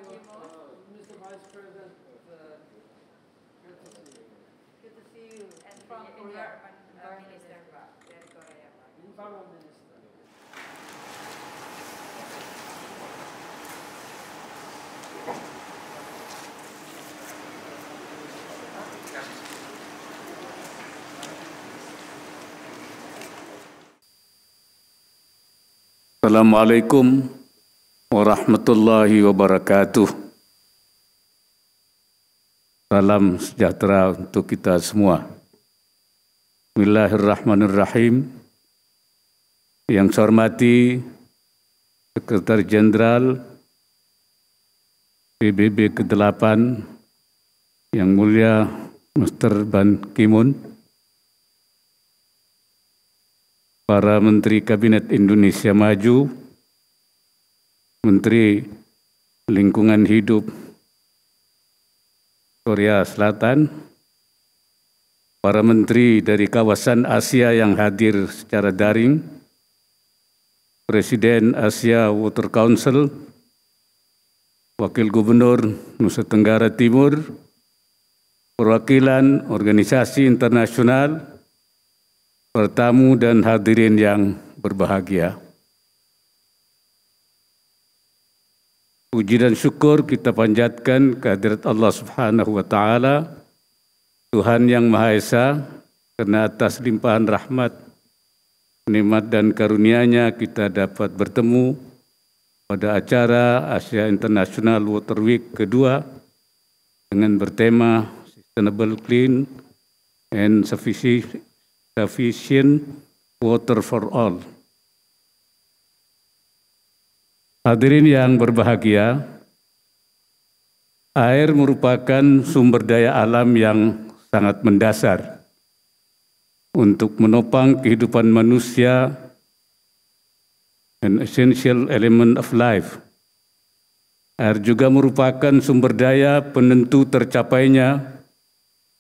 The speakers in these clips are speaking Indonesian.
Mr. Vice President. Good to see you. Good to see you. And from Korea. Environment Minister Pak dari Korea Pak. Environment Minister. Assalamualaikum warahmatullahi wabarakatuh. Salam sejahtera untuk kita semua. Bismillahirrahmanirrahim. Yang saya hormati Sekretaris Jenderal PBB ke-8 Yang Mulia Mr. Ban Ki-moon, para Menteri Kabinet Indonesia Maju, Menteri Lingkungan Hidup Korea Selatan, para Menteri dari kawasan Asia yang hadir secara daring, Presiden Asia Water Council, Wakil Gubernur Nusa Tenggara Timur, perwakilan organisasi internasional, bertamu dan hadirin yang berbahagia. Puji dan syukur kita panjatkan kehadirat Allah Subhanahu wa Ta'ala, Tuhan yang Maha Esa, karena atas limpahan rahmat, nikmat dan karunia-Nya kita dapat bertemu pada acara Asia International Water Week kedua dengan bertema Sustainable, Clean and Sufficient Water for All. Hadirin yang berbahagia, air merupakan sumber daya alam yang sangat mendasar untuk menopang kehidupan manusia, an essential element of life. Air juga merupakan sumber daya penentu tercapainya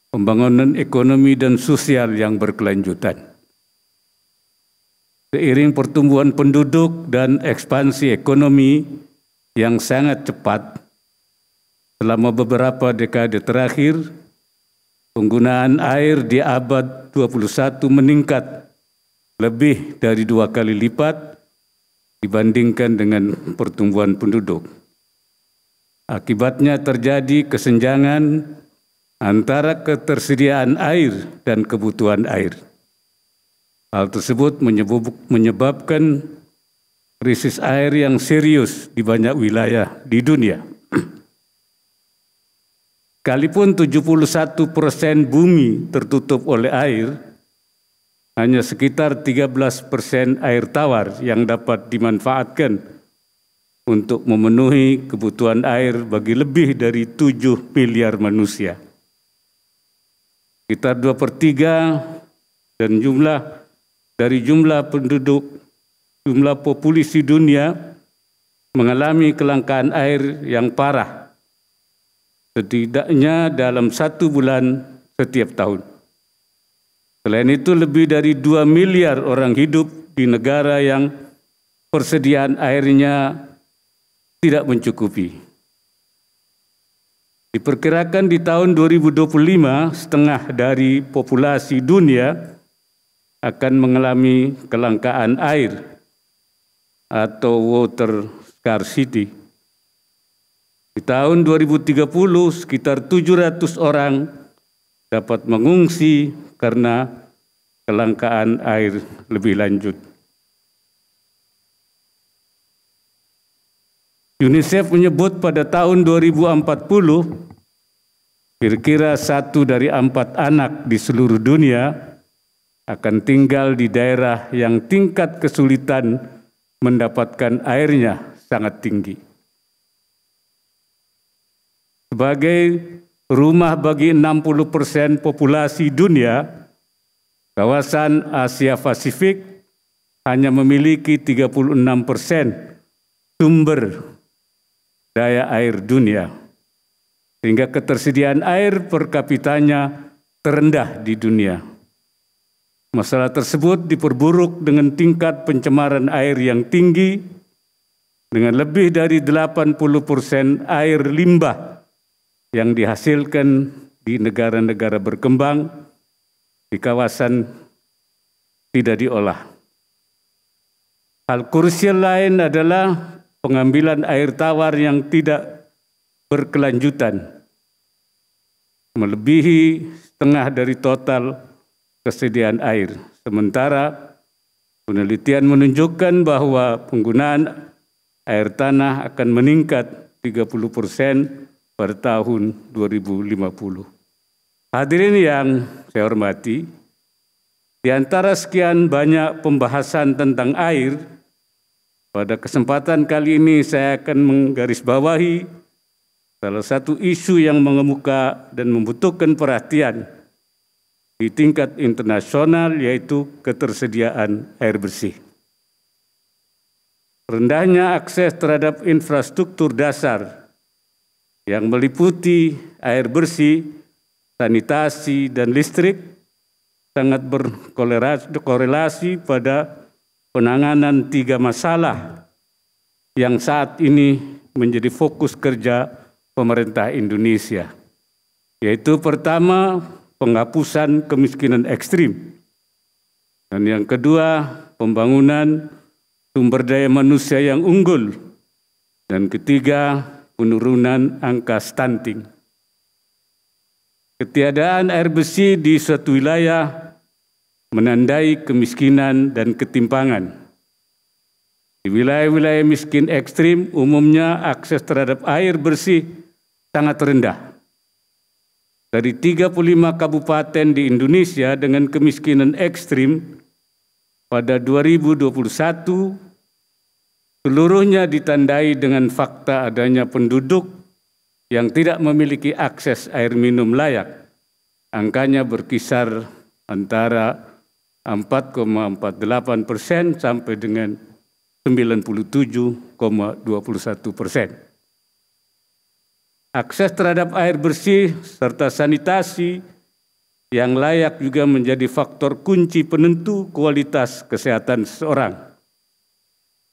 pembangunan ekonomi dan sosial yang berkelanjutan. Seiring pertumbuhan penduduk dan ekspansi ekonomi yang sangat cepat, selama beberapa dekade terakhir, penggunaan air di abad 21 meningkat lebih dari 2 kali lipat dibandingkan dengan pertumbuhan penduduk. Akibatnya terjadi kesenjangan antara ketersediaan air dan kebutuhan air. Hal tersebut menyebabkan krisis air yang serius di banyak wilayah di dunia. Sekalipun 71% bumi tertutup oleh air, hanya sekitar 13% air tawar yang dapat dimanfaatkan untuk memenuhi kebutuhan air bagi lebih dari 7 miliar manusia. Sekitar 2/3 dan dari jumlah penduduk, jumlah populasi dunia mengalami kelangkaan air yang parah, setidaknya dalam 1 bulan setiap tahun. Selain itu, lebih dari 2 miliar orang hidup di negara yang persediaan airnya tidak mencukupi. Diperkirakan di tahun 2025, setengah dari populasi dunia akan mengalami kelangkaan air atau water scarcity. Di tahun 2030, sekitar 700 orang dapat mengungsi karena kelangkaan air lebih lanjut. UNICEF menyebut pada tahun 2040, kira-kira 1 dari 4 anak di seluruh dunia akan tinggal di daerah yang tingkat kesulitan mendapatkan airnya sangat tinggi. Sebagai rumah bagi 60% populasi dunia, kawasan Asia Pasifik hanya memiliki 36% sumber daya air dunia, sehingga ketersediaan air per kapitanya terendah di dunia. Masalah tersebut diperburuk dengan tingkat pencemaran air yang tinggi, dengan lebih dari 80% air limbah yang dihasilkan di negara-negara berkembang di kawasan tidak diolah. Hal krusial lain adalah pengambilan air tawar yang tidak berkelanjutan, melebihi setengah dari total kesediaan air. Sementara penelitian menunjukkan bahwa penggunaan air tanah akan meningkat 30% pada tahun 2050. Hadirin yang saya hormati, di antara sekian banyak pembahasan tentang air, pada kesempatan kali ini saya akan menggarisbawahi salah satu isu yang mengemuka dan membutuhkan perhatian di tingkat internasional, yaitu ketersediaan air bersih. Rendahnya akses terhadap infrastruktur dasar yang meliputi air bersih, sanitasi, dan listrik sangat berkorelasi pada penanganan 3 masalah yang saat ini menjadi fokus kerja pemerintah Indonesia, yaitu pertama, penghapusan kemiskinan ekstrim, dan yang kedua, pembangunan sumber daya manusia yang unggul, dan ketiga, penurunan angka stunting. Ketiadaan air bersih di suatu wilayah menandai kemiskinan dan ketimpangan. Di wilayah-wilayah miskin ekstrim, umumnya akses terhadap air bersih sangat rendah. Dari 35 kabupaten di Indonesia dengan kemiskinan ekstrim pada 2021, seluruhnya ditandai dengan fakta adanya penduduk yang tidak memiliki akses air minum layak. Angkanya berkisar antara 4,48% sampai dengan 97,21%. Akses terhadap air bersih serta sanitasi yang layak juga menjadi faktor kunci penentu kualitas kesehatan seseorang.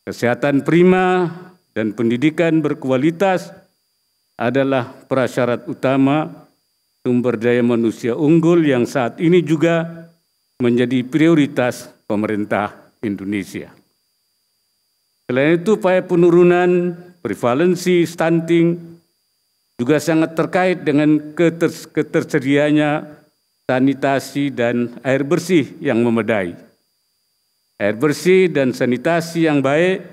Kesehatan prima dan pendidikan berkualitas adalah prasyarat utama sumber daya manusia unggul yang saat ini juga menjadi prioritas pemerintah Indonesia. Selain itu, upaya penurunan prevalensi stunting juga sangat terkait dengan ketersediaannya sanitasi dan air bersih yang memadai. Air bersih dan sanitasi yang baik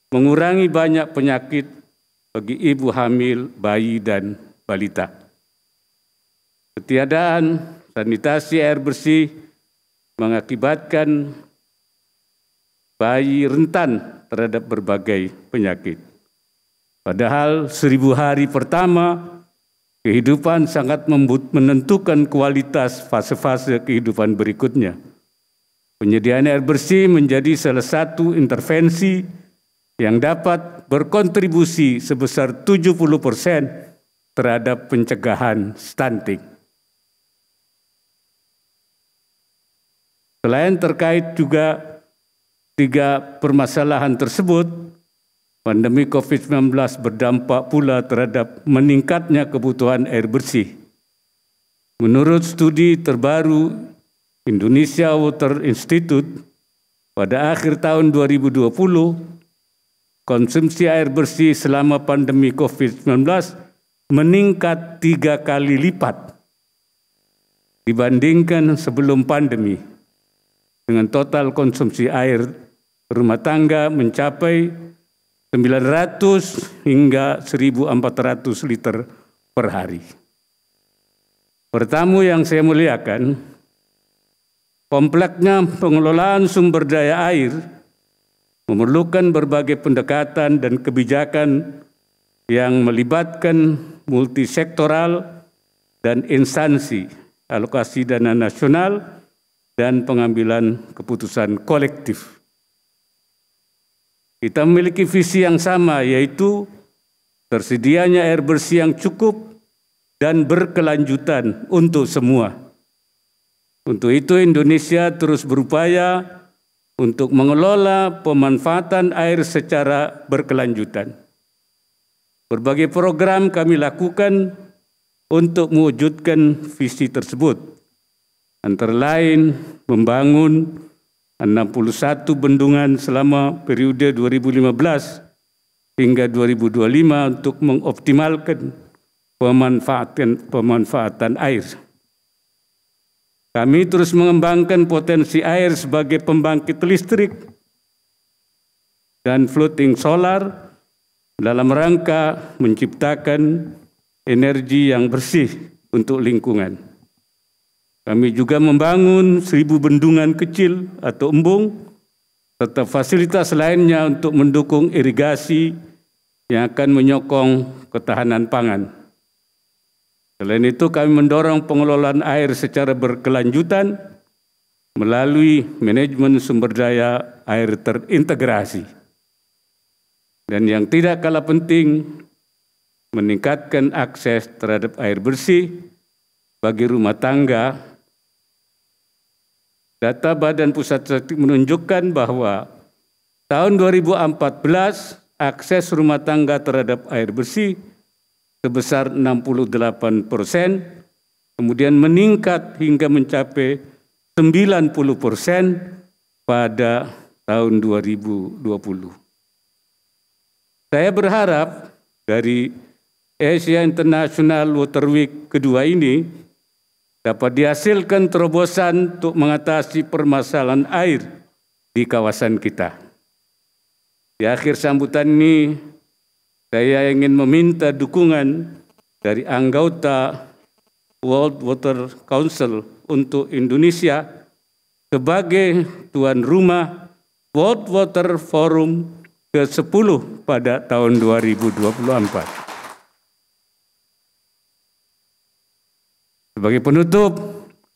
mengurangi banyak penyakit bagi ibu hamil, bayi, dan balita. Ketiadaan sanitasi air bersih mengakibatkan bayi rentan terhadap berbagai penyakit. Padahal 1000 hari pertama kehidupan sangat menentukan kualitas fase-fase kehidupan berikutnya. Penyediaan air bersih menjadi salah satu intervensi yang dapat berkontribusi sebesar 70% terhadap pencegahan stunting. Selain terkait juga 3 permasalahan tersebut, pandemi COVID-19 berdampak pula terhadap meningkatnya kebutuhan air bersih. Menurut studi terbaru Indonesia Water Institute, pada akhir tahun 2020, konsumsi air bersih selama pandemi COVID-19 meningkat 3 kali lipat dibandingkan sebelum pandemi, dengan total konsumsi air rumah tangga mencapai 900 hingga 1.400 liter per hari. Pertama yang saya muliakan, kompleksnya pengelolaan sumber daya air memerlukan berbagai pendekatan dan kebijakan yang melibatkan multisektoral dan instansi, alokasi dana nasional, dan pengambilan keputusan kolektif. Kita memiliki visi yang sama, yaitu tersedianya air bersih yang cukup dan berkelanjutan untuk semua. Untuk itu Indonesia terus berupaya untuk mengelola pemanfaatan air secara berkelanjutan. Berbagai program kami lakukan untuk mewujudkan visi tersebut. Antara lain membangun 61 bendungan selama periode 2015 hingga 2025 untuk mengoptimalkan pemanfaatan air. Kami terus mengembangkan potensi air sebagai pembangkit listrik dan floating solar dalam rangka menciptakan energi yang bersih untuk lingkungan. Kami juga membangun 1.000 bendungan kecil atau embung serta fasilitas lainnya untuk mendukung irigasi yang akan menyokong ketahanan pangan. Selain itu, kami mendorong pengelolaan air secara berkelanjutan melalui manajemen sumber daya air terintegrasi. Dan yang tidak kalah penting, meningkatkan akses terhadap air bersih bagi rumah tangga. Data Badan Pusat Statistik menunjukkan bahwa tahun 2014 akses rumah tangga terhadap air bersih sebesar 68%, kemudian meningkat hingga mencapai 90% pada tahun 2020. Saya berharap dari Asia International Water Week kedua ini dapat dihasilkan terobosan untuk mengatasi permasalahan air di kawasan kita. Di akhir sambutan ini, saya ingin meminta dukungan dari anggota World Water Council untuk Indonesia sebagai tuan rumah World Water Forum ke-10 pada tahun 2024. Sebagai penutup,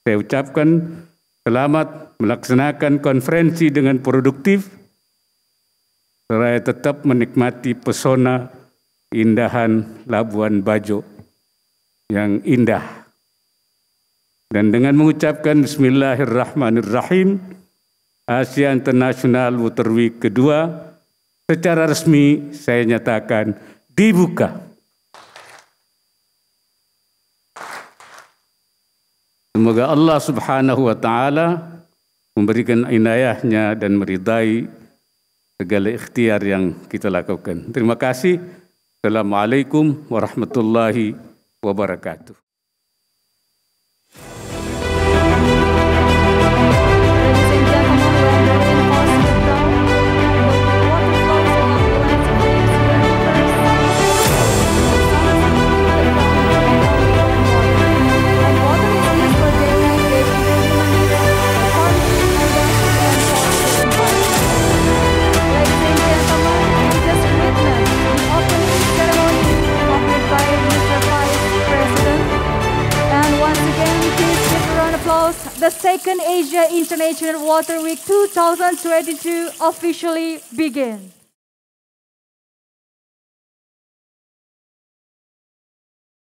saya ucapkan selamat melaksanakan konferensi dengan produktif, seraya tetap menikmati pesona keindahan Labuan Bajo yang indah. Dan dengan mengucapkan Bismillahirrahmanirrahim, Asia International Water Week kedua secara resmi saya nyatakan dibuka. Semoga Allah Subhanahu wa Ta'ala memberikan inayahnya dan meridai segala ikhtiar yang kita lakukan. Terima kasih. Assalamualaikum warahmatullahi wabarakatuh. The second Asia International Water Week 2022 officially begins.